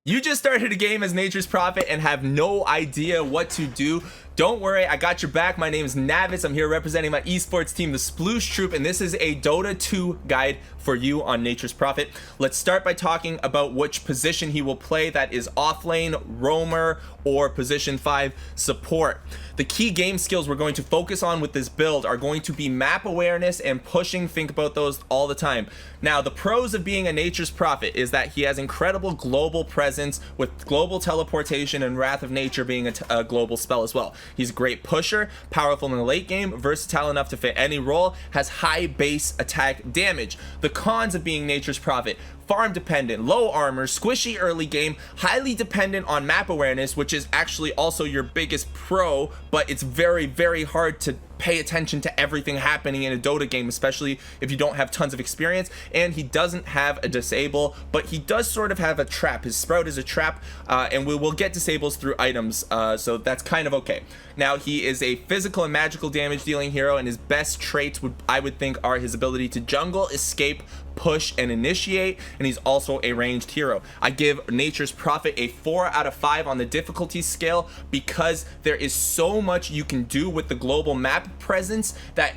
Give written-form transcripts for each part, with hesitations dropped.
You just started a game as Nature's Prophet and have no idea what to do? Don't worry, I got your back. My name is Navetz. I'm here representing my esports team, the Sploush Troupe, and this is a Dota 2 guide for you on Nature's Prophet. Let's start by talking about which position he will play. That is offlane, roamer, or position 5 support. The key game skills we're going to focus on with this build are going to be map awareness and pushing. Think about those all the time. Now, the pros of being a Nature's Prophet is that he has incredible global presence with global teleportation and Wrath of Nature being a global spell as well. He's a great pusher, powerful in the late game, versatile enough to fit any role, has high base attack damage. The cons of being Nature's Prophet: farm dependent, low armor, squishy early game, highly dependent on map awareness, which is actually also your biggest pro, but it's very, very hard to pay attention to everything happening in a Dota game, especially if you don't have tons of experience. And he doesn't have a disable, but he does sort of have a trap. His sprout is a trap, and we will get disables through items, so that's kind of okay. Now, he is a physical and magical damage dealing hero, and his best traits I would think are his ability to jungle, escape, push, and initiate, and he's also a ranged hero. I give Nature's Prophet a 4 out of 5 on the difficulty scale because there is so much you can do with the global map presence that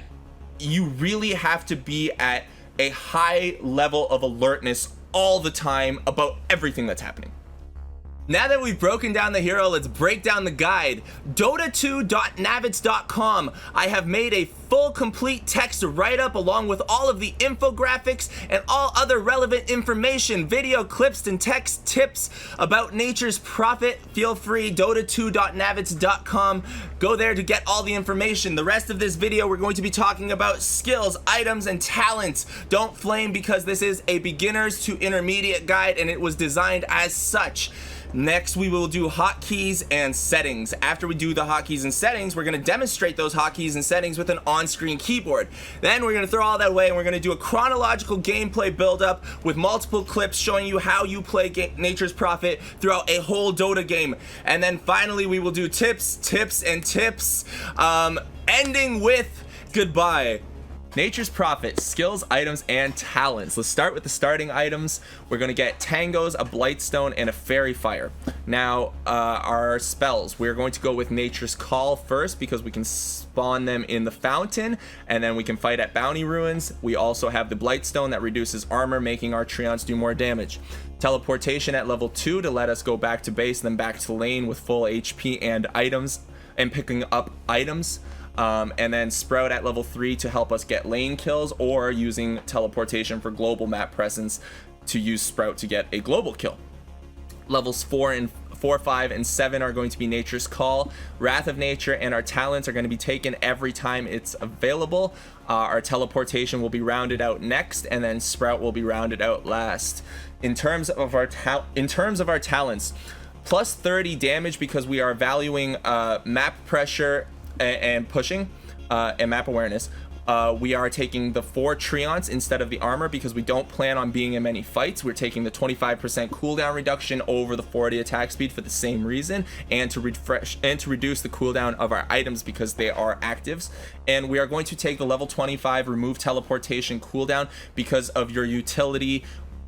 you really have to be at a high level of alertness all the time about everything that's happening. Now that we've broken down the hero, let's break down the guide. Dota2.navetz.com. I have made a full complete text write-up along with all of the infographics and all other relevant information, video clips and text tips about Nature's Prophet. Feel free, Dota2.navetz.com. Go there to get all the information. The rest of this video, we're going to be talking about skills, items, and talents. Don't flame because this is a beginners to intermediate guide and it was designed as such. Next, we will do hotkeys and settings. After we do the hotkeys and settings, we're going to demonstrate those hotkeys and settings with an on-screen keyboard. Then we're going to throw all that away and we're going to do a chronological gameplay build-up with multiple clips showing you how you play Nature's Prophet throughout a whole Dota game. And then finally, we will do tips, ending with goodbye. Nature's Prophet, skills, items, and talents. Let's start with the starting items. We're going to get Tangos, a Blightstone, and a Fairy Fire. Now, our spells. We're going to go with Nature's Call first because we can spawn them in the fountain, and then we can fight at Bounty Ruins. We also have the Blightstone that reduces armor, making our Treants do more damage. Teleportation at level 2 to let us go back to base, then back to lane with full HP and items, and picking up items. And then Sprout at level 3 to help us get lane kills, or using teleportation for global map presence to use Sprout to get a global kill. Levels 4, 5, and 7 are going to be Nature's Call. Wrath of Nature and our talents are going to be taken every time it's available. Our teleportation will be rounded out next, and then Sprout will be rounded out last. In terms of our talents, plus 30 damage because we are valuing map pressure and pushing and map awareness. We are taking the 4 Treants instead of the armor because we don't plan on being in many fights. We're taking the 25% cooldown reduction over the 40 attack speed for the same reason, and to refresh and to reduce the cooldown of our items because they are actives. And we are going to take the level 25 remove teleportation cooldown because of your utility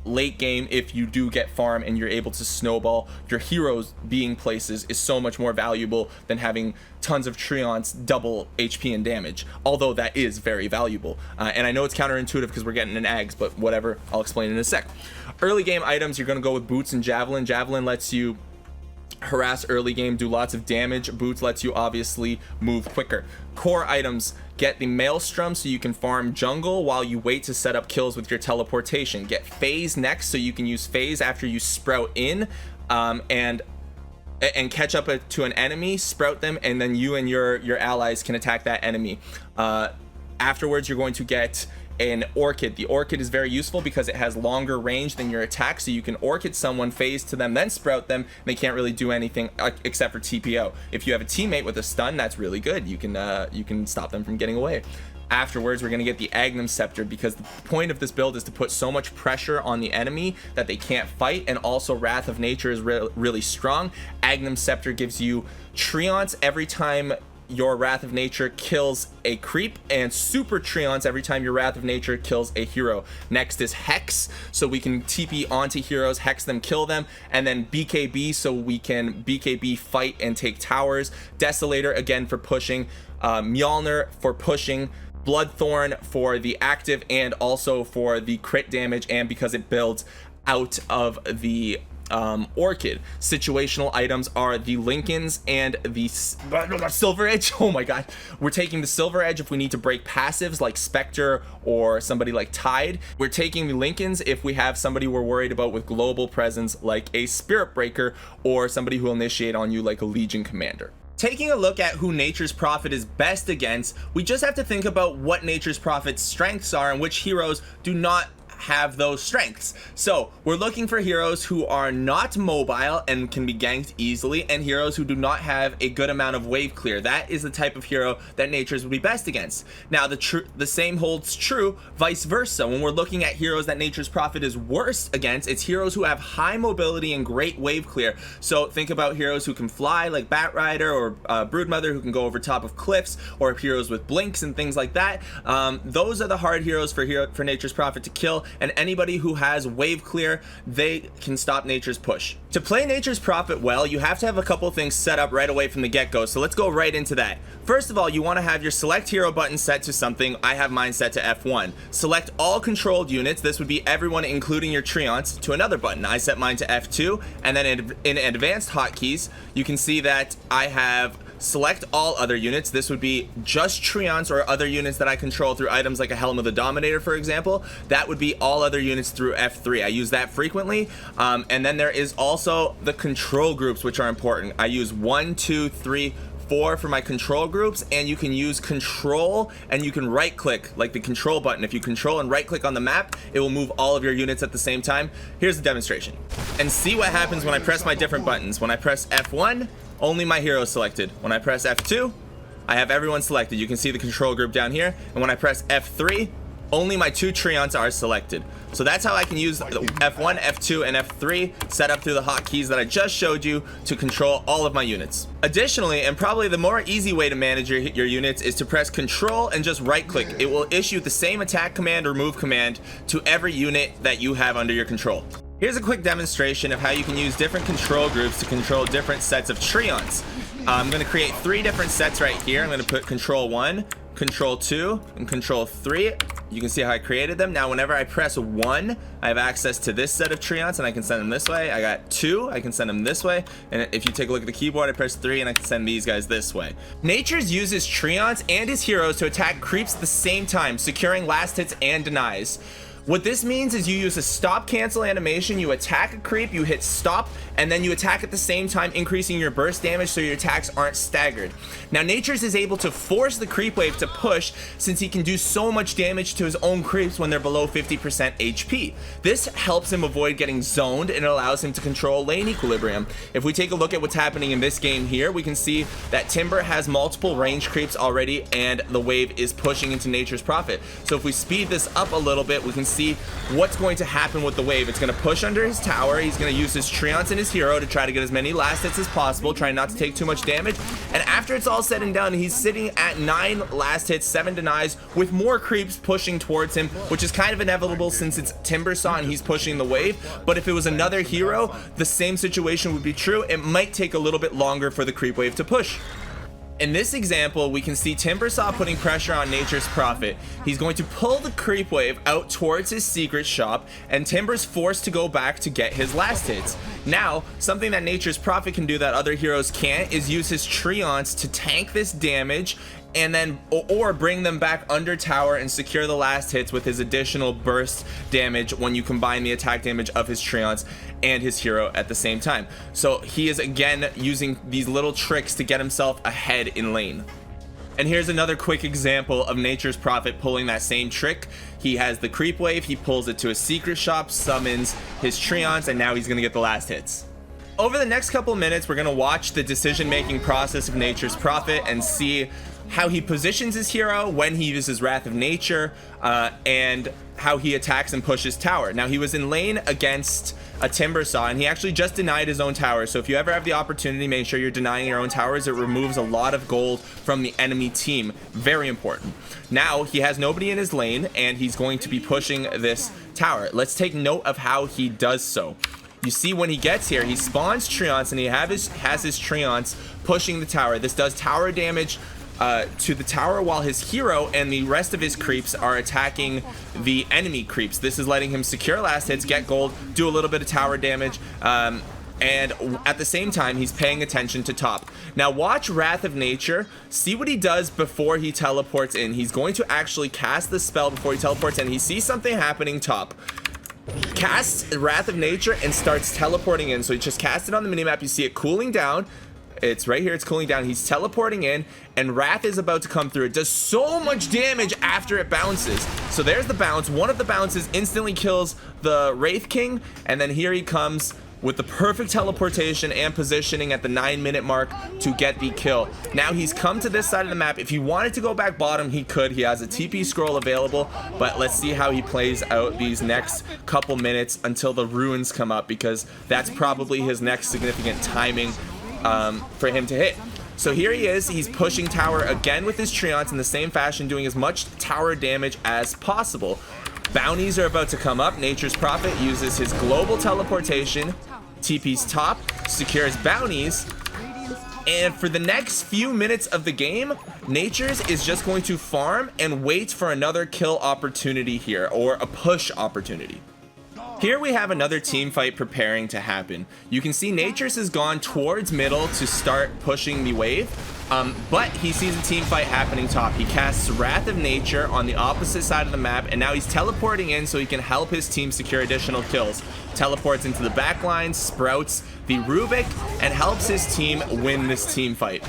late game. If you do get farm and you're able to snowball your heroes being places, is so much more valuable than having tons of Treants double HP and damage, although that is very valuable. And I know it's counterintuitive because we're getting an Ags, but whatever, I'll explain in a sec. Early game items, you're going to go with Boots and Javelin. Javelin lets you harass early game, do lots of damage. Boots lets you obviously move quicker. Core items, get the Maelstrom so you can farm jungle while you wait to set up kills with your teleportation. Get Phase next so you can use Phase after you sprout in and catch up to an enemy, sprout them, and then you and your allies can attack that enemy. Afterwards, you're going to get an Orchid. The Orchid is very useful because it has longer range than your attack, so you can Orchid someone, phase to them, then sprout them, and they can't really do anything except for TPO. If you have a teammate with a stun, that's really good. You can stop them from getting away. Afterwards, we're going to get the Agnum Scepter because the point of this build is to put so much pressure on the enemy that they can't fight, and also Wrath of Nature is really strong. Agnum Scepter gives you Treants every time your Wrath of Nature kills a creep, and Super Treants every time your Wrath of Nature kills a hero. Next is Hex, so we can TP onto heroes, hex them, kill them, and then BKB, so we can BKB fight and take towers. Desolator again for pushing, Mjolnir for pushing, Bloodthorn for the active and also for the crit damage, and because it builds out of the Orchid. Situational items are the Lincolns and the Silver Edge. Oh my god, we're taking the Silver Edge if we need to break passives like Spectre or somebody like Tide. We're taking the Lincolns if we have somebody we're worried about with global presence like a Spirit Breaker, or somebody who will initiate on you like a Legion Commander. Taking a look at who Nature's Prophet is best against, we just have to think about what Nature's Prophet's strengths are and which heroes do not have those strengths. So we're looking for heroes who are not mobile and can be ganked easily, and heroes who do not have a good amount of wave clear. That is the type of hero that Nature's would be best against. Now the same holds true vice versa. When we're looking at heroes that Nature's Prophet is worst against, it's heroes who have high mobility and great wave clear. So think about heroes who can fly like Batrider or Broodmother, who can go over top of cliffs, or heroes with blinks and things like that. Those are the hard heroes for Nature's Prophet to kill, and anybody who has wave clear, they can stop Nature's push. To play Nature's Prophet well, you have to have a couple things set up right away from the get-go, so let's go right into that. First of all, you want to have your select hero button set to something. I have mine set to F1. Select all controlled units, this would be everyone including your Treants, to another button. I set mine to F2, and then in advanced hotkeys, you can see that I have select all other units. This would be just Treants or other units that I control through items like a Helm of the Dominator, for example. That would be all other units through F3. I use that frequently. And then there is also the control groups, which are important. I use 1, 2, 3, 4 for my control groups, and you can use control and you can right click like the control button. If you control and right click on the map, it will move all of your units at the same time. Here's the demonstration, and see what happens when I press my different buttons. When I press F1, only my hero is selected. When I press F2, I have everyone selected. You can see the control group down here. And when I press F3, only my 2 Treants are selected. So that's how I can use F1, F2, and F3 set up through the hotkeys that I just showed you to control all of my units. Additionally, and probably the more easy way to manage your units, is to press Control and just right click. It will issue the same attack command or move command to every unit that you have under your control. Here's a quick demonstration of how you can use different control groups to control different sets of Treants. I'm going to create 3 different sets right here. I'm going to put Control 1, Control 2, and Control 3. You can see how I created them. Now whenever I press 1, I have access to this set of Treants, and I can send them this way. I got 2, I can send them this way. And if you take a look at the keyboard, I press 3 and I can send these guys this way. Nature's uses Treants and his heroes to attack creeps at the same time, securing last hits and denies. What this means is you use a stop cancel animation, you attack a creep, you hit stop, and then you attack at the same time, increasing your burst damage so your attacks aren't staggered. Now Nature's is able to force the creep wave to push, since he can do so much damage to his own creeps when they're below 50% HP. This helps him avoid getting zoned, and it allows him to control lane equilibrium. If we take a look at what's happening in this game here, we can see that Timber has multiple range creeps already, and the wave is pushing into Nature's Prophet. So if we speed this up a little bit, we can see what's going to happen with the wave. It's going to push under his tower. He's going to use his Treants and his hero to try to get as many last hits as possible, trying not to take too much damage. And after it's all said and done, he's sitting at 9 last hits, 7 denies, with more creeps pushing towards him, which is kind of inevitable since it's Timbersaw and he's pushing the wave. But if it was another hero, the same situation would be true. It might take a little bit longer for the creep wave to push. In this example, we can see Timbersaw putting pressure on Nature's Prophet. He's going to pull the creep wave out towards his secret shop, and Timber's forced to go back to get his last hits. Now, something that Nature's Prophet can do that other heroes can't is use his Treants to tank this damage, and then or bring them back under tower and secure the last hits with his additional burst damage when you combine the attack damage of his Treants and his hero at the same time. So he is again using these little tricks to get himself ahead in lane. And here's another quick example of Nature's Prophet pulling that same trick. He has the creep wave, he pulls it to a secret shop, summons his Treants, and now he's gonna get the last hits. over the next couple minutes, we're going to watch the decision-making process of Nature's Prophet and see how he positions his hero, when he uses Wrath of Nature, and how he attacks and pushes tower. Now, he was in lane against a Timbersaw, and he actually just denied his own tower. So if you ever have the opportunity, make sure you're denying your own towers. It removes a lot of gold from the enemy team. Very important. Now, he has nobody in his lane, and he's going to be pushing this tower. Let's take note of how he does so. You see, when he gets here, he spawns Treants, and he has his Treants pushing the tower. This does tower damage to the tower, while his hero and the rest of his creeps are attacking the enemy creeps. This is letting him secure last hits, get gold, do a little bit of tower damage, and at the same time, he's paying attention to top. Now watch Wrath of Nature. See what he does before he teleports in. He's going to actually cast the spell before he teleports in. He sees something happening top, casts Wrath of Nature, and starts teleporting in. So he just cast it on the minimap. You see it cooling down. It's right here, it's cooling down. He's teleporting in, and Wrath is about to come through. It does so much damage after it bounces. So there's the bounce. One of the bounces instantly kills the Wraith King, and then here he comes with the perfect teleportation and positioning at the 9-minute mark to get the kill. Now he's come to this side of the map. If he wanted to go back bottom, he could. He has a TP scroll available, but let's see how he plays out these next couple minutes until the ruins come up, because that's probably his next significant timing for him to hit. So here he is, he's pushing tower again with his Treants in the same fashion, doing as much tower damage as possible. Bounties are about to come up. Nature's Prophet uses his global teleportation, TP's top, secures bounties, and for the next few minutes of the game, Nature's is just going to farm and wait for another kill opportunity here, or a push opportunity. Here we have another team fight preparing to happen. You can see Nature's has gone towards middle to start pushing the wave, but he sees a team fight happening top. He casts Wrath of Nature on the opposite side of the map, and now he's teleporting in so he can help his team secure additional kills. Teleports into the back line, sprouts the Rubik, and helps his team win this team fight.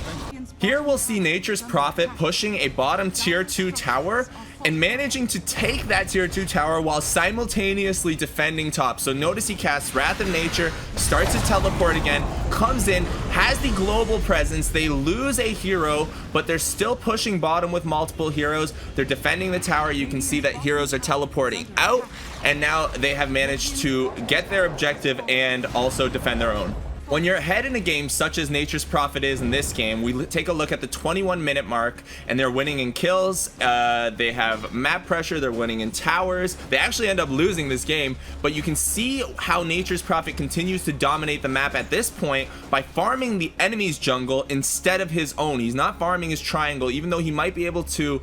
Here we'll see Nature's Prophet pushing a bottom tier 2 tower and managing to take that tier 2 tower while simultaneously defending top. So notice he casts Wrath of Nature, starts to teleport again, comes in, has the global presence. They lose a hero, but they're still pushing bottom with multiple heroes. They're defending the tower. You can see that heroes are teleporting out, and now they have managed to get their objective and also defend their own. When you're ahead in a game such as Nature's Prophet is in this game, we take a look at the 21-minute mark, and they're winning in kills. They have map pressure. They're winning in towers. They actually end up losing this game, but you can see how Nature's Prophet continues to dominate the map at this point by farming the enemy's jungle instead of his own. He's not farming his triangle, even though he might be able to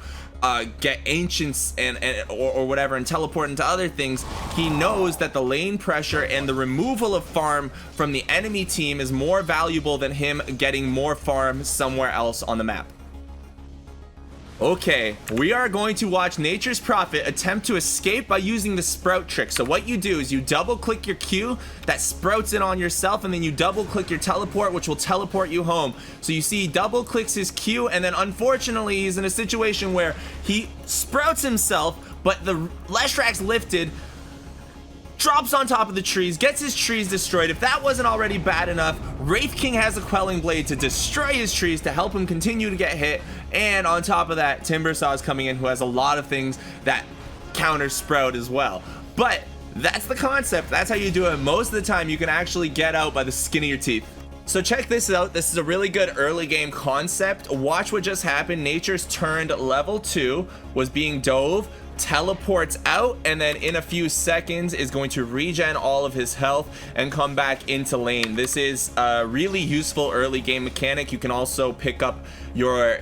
get ancients or whatever and teleport into other things. He knows that the lane pressure and the removal of farm from the enemy team is more valuable than him getting more farm somewhere else on the map. Okay, we are going to watch Nature's Prophet attempt to escape by using the sprout trick. So what you do is you double click your Q, that sprouts it on yourself, and then you double click your teleport, which will teleport you home. So you see he double clicks his Q, and then unfortunately he's in a situation where he sprouts himself, but the Leshrack's lifted, drops on top of the trees, gets his trees destroyed. If that wasn't already bad enough, Wraith King has a Quelling Blade to destroy his trees to help him continue to get hit. And on top of that, Timbersaw is coming in, who has a lot of things that counter Sprout as well. But that's the concept. That's how you do it. Most of the time, you can actually get out by the skin of your teeth. So check this out. This is a really good early game concept. Watch what just happened. Nature's turned level 2, was being dove, teleports out, and then in a few seconds is going to regen all of his health and come back into lane. This is a really useful early game mechanic. You can also pick up your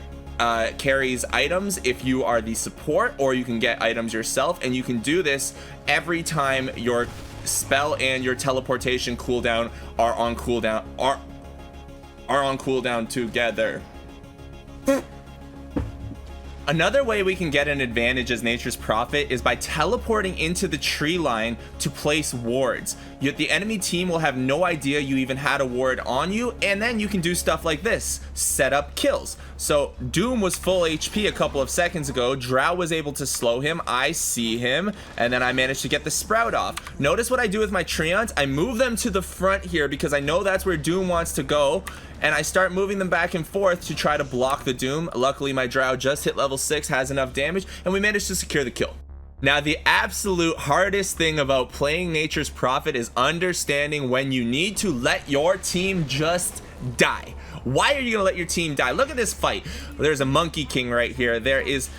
carries items if you are the support, or you can get items yourself, and you can do this every time your spell and your teleportation cooldown are on cooldown Another way we can get an advantage as Nature's Prophet is by teleporting into the tree line to place wards. The enemy team will have no idea you even had a ward on you, and then you can do stuff like this, set up kills. So Doom was full HP a couple of seconds ago, Drow was able to slow him, I see him, and then I managed to get the Sprout off. Notice what I do with my Treants, I move them to the front here because I know that's where Doom wants to go, and I start moving them back and forth to try to block the Doom. Luckily my Drow just hit level 6, has enough damage, and we managed to secure the kill. Now, the absolute hardest thing about playing Nature's Prophet is understanding when you need to let your team just die. Why are you gonna let your team die? Look at this fight. There's a Monkey King right here. There is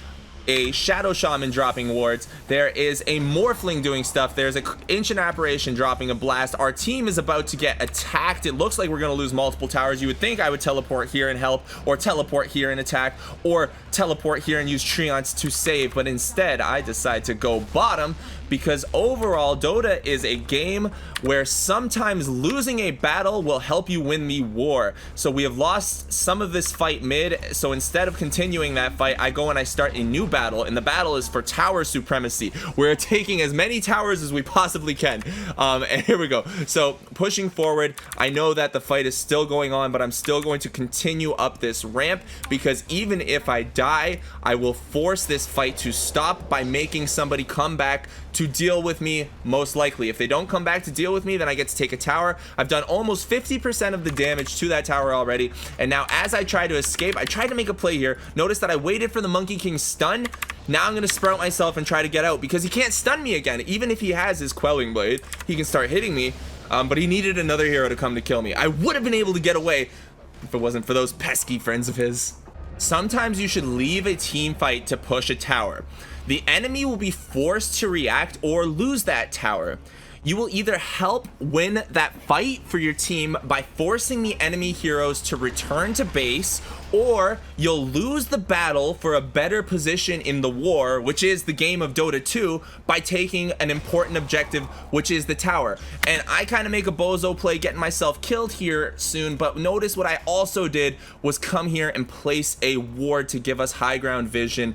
a Shadow Shaman dropping wards. There is a Morphling doing stuff. There's an Ancient Apparition dropping a blast. Our team is about to get attacked. It looks like we're gonna lose multiple towers. You would think I would teleport here and help, or teleport here and attack, or teleport here and use Treants to save, but instead I decide to go bottom because overall Dota is a game where sometimes losing a battle will help you win the war. So we have lost some of this fight mid, so instead of continuing that fight, I go and I start a new battle, and the battle is for tower supremacy. We're taking as many towers as we possibly can, and here we go. So pushing forward, I know that the fight is still going on, but I'm still going to continue up this ramp because even if I die, I will force this fight to stop by making somebody come back to deal with me, most likely. If they don't come back to deal with me, then I get to take a tower. I've done almost 50% of the damage to that tower already, and now as I try to escape, I tried to make a play here. Notice that I waited for the Monkey King's stun. Now I'm gonna sprout myself and try to get out because he can't stun me again. Even if he has his Quelling Blade, he can start hitting me, but he needed another hero to come to kill me. I would have been able to get away if it wasn't for those pesky friends of his. Sometimes you should leave a team fight to push a tower. The enemy will be forced to react or lose that tower. You will either help win that fight for your team by forcing the enemy heroes to return to base, or you'll lose the battle for a better position in the war, which is the game of Dota 2, by taking an important objective, which is the tower. And I kind of make a bozo play getting myself killed here soon, but notice what I also did was come here and place a ward to give us high ground vision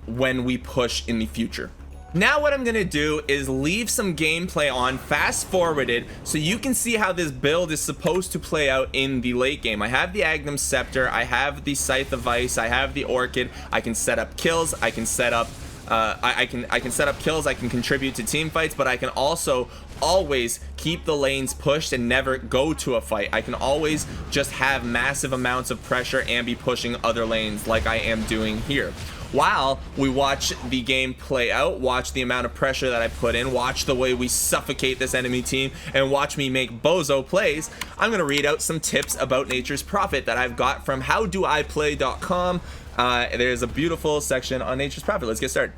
when we push in the future. Now what I'm gonna do is leave some gameplay on fast forwarded so you can see how this build is supposed to play out in the late game. I have the Agnum Scepter, I have the Scythe of Ice, I have the Orchid, I can set up kills, I can set up I can set up kills, I can contribute to team fights, but I can also always keep the lanes pushed and never go to a fight. I can always just have massive amounts of pressure and be pushing other lanes like I am doing here. While we watch the game play out, watch the amount of pressure that I put in, watch the way we suffocate this enemy team, and watch me make bozo plays, I'm going to read out some tips about Nature's Prophet that I've got from howdoiplay.com. There's a beautiful section on Nature's Prophet. Let's get started.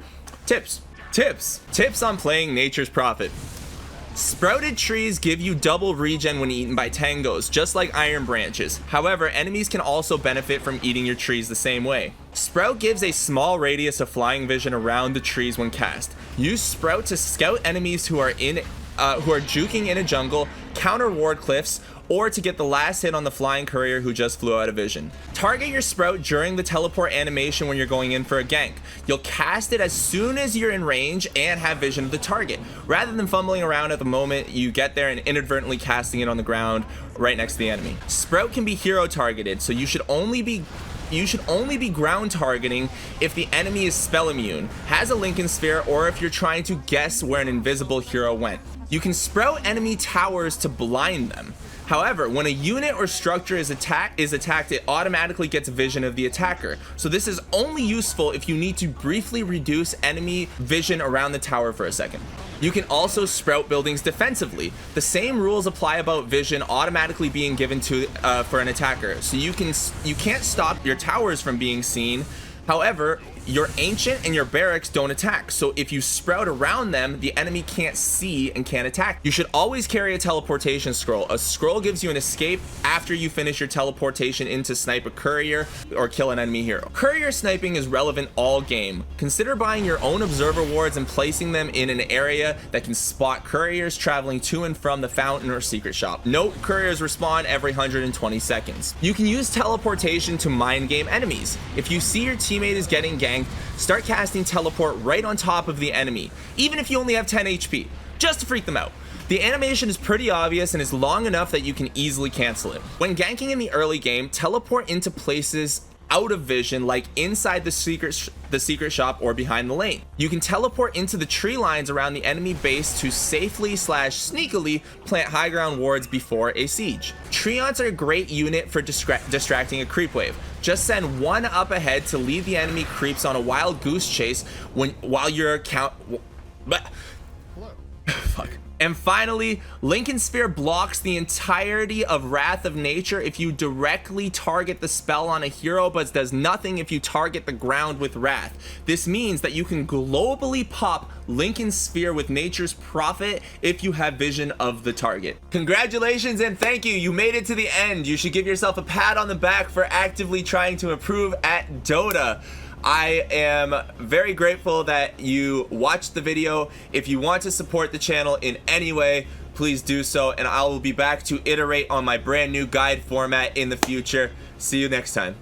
Tips on playing Nature's Prophet. Sprouted trees give you double regen when eaten by tangos, just like iron branches. However, enemies can also benefit from eating your trees the same way. Sprout gives a small radius of flying vision around the trees when cast. Use Sprout to scout enemies who are juking in a jungle, counter ward cliffs, or to get the last hit on the flying courier who just flew out of vision. Target your Sprout during the teleport animation when you're going in for a gank. You'll cast it as soon as you're in range and have vision of the target, rather than fumbling around at the moment you get there and inadvertently casting it on the ground right next to the enemy. Sprout can be hero targeted, so you should only be ground targeting if the enemy is spell immune, has a Lincoln Sphere, or if you're trying to guess where an invisible hero went. You can sprout enemy towers to blind them. However, when a unit or structure is attacked, it automatically gets vision of the attacker. So this is only useful if you need to briefly reduce enemy vision around the tower for a second. You can also sprout buildings defensively. The same rules apply about vision automatically being given to for an attacker. So you can't stop your towers from being seen. However, Your ancient and your barracks don't attack, so if you sprout around them, the enemy can't see and can't attack. You should always carry a teleportation scroll. A scroll gives you an escape after you finish your teleportation in to snipe a courier or kill an enemy hero. Courier sniping is relevant all game. Consider buying your own observer wards and placing them in an area that can spot couriers traveling to and from the fountain or secret shop. Note, couriers respawn every 120 seconds. You can use teleportation to mind game enemies. If you see your teammate is getting ganked, start casting teleport right on top of the enemy, even if you only have 10 HP, just to freak them out. The animation is pretty obvious and is long enough that you can easily cancel it. When ganking in the early game, teleport into places out of vision, like inside the secret shop or behind the lane. You can teleport into the tree lines around the enemy base to safely / sneakily plant high ground wards before a siege. Treants are a great unit for distracting a creep wave. Just send one up ahead to lead the enemy creeps on a wild goose chase while your fuck. And finally, Lincoln Sphere blocks the entirety of Wrath of Nature if you directly target the spell on a hero, but does nothing if you target the ground with Wrath. This means that you can globally pop Lincoln Sphere with Nature's Prophet if you have vision of the target. Congratulations and thank you, you made it to the end. You should give yourself a pat on the back for actively trying to improve at Dota. I am very grateful that you watched the video. If you want to support the channel in any way, please do so, and I will be back to iterate on my brand new guide format in the future. See you next time.